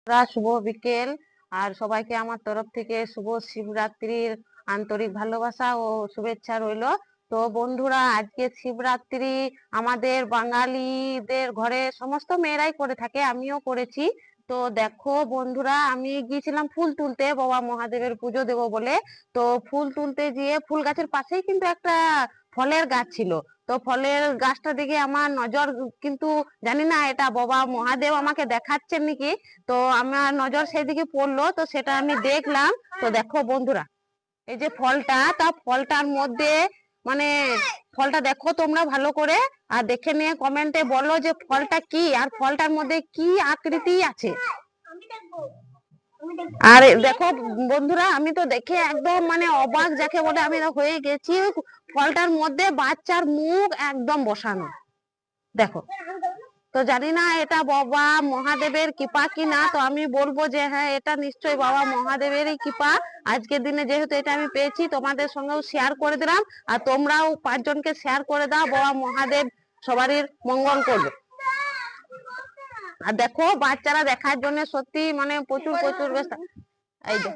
শুভ বিকেল। আর সবাইকে আমার তরফ থেকে শুভ শিবরাত্রির আন্তরিক ভালোবাসা ও শুভেচ্ছা রইলো। তো বন্ধুরা, আজকে শিবরাত্রি আমাদের বাঙালিদের ঘরে সমস্ত মেয়েরাই করে থাকে, আমিও করেছি। তো দেখো বন্ধুরা, আমি গিয়েছিলাম ফুল তুলতে, বাবা মহাদেবের পুজো দেবো বলে। তো ফুল তুলতে গিয়ে ফুল গাছের পাশেই কিন্তু একটা ফলের গাছ ছিল। তো ফলের গাছটা দিকে আমার নজর, কিন্তু জানি না এটা বাবা মহাদেব আমাকে দেখাচ্ছেন নাকি, তো আমার নজর সেদিকে পড়লো, তো সেটা আমি দেখলাম। তো দেখো বন্ধুরা, এই যে ফলটা, তা ফলটার মধ্যে মানে ফলটা দেখো তোমরা ভালো করে, আর দেখে নিয়ে কমেন্টে বলো যে ফলটা কি, আর ফলটার মধ্যে কি আকৃতি আছে। আর দেখো বন্ধুরা, আমি তো দেখে একদম মানে অবাক যাকে বলে আমি হয়ে গেছি। ফলটার মধ্যে বাচ্চার মুখ একদম বসানো, দেখো। তো জানি না এটা বাবা মহাদেবের কৃপা কি না, তো আমি বলবো যে হ্যাঁ, এটা নিশ্চয়ই বাবা মহাদেবেরই কৃপা। আজকের দিনে যেহেতু এটা আমি পেয়েছি, তোমাদের সঙ্গেও শেয়ার করে দিলাম। আর তোমরাও 5 জনকে শেয়ার করে দাও, বাবা মহাদেব সবারই মঙ্গল করবে। আর দেখো বাচ্চারা দেখার জন্য সত্যি মানে প্রচুর প্রচুর ব্যস্ত। এই যে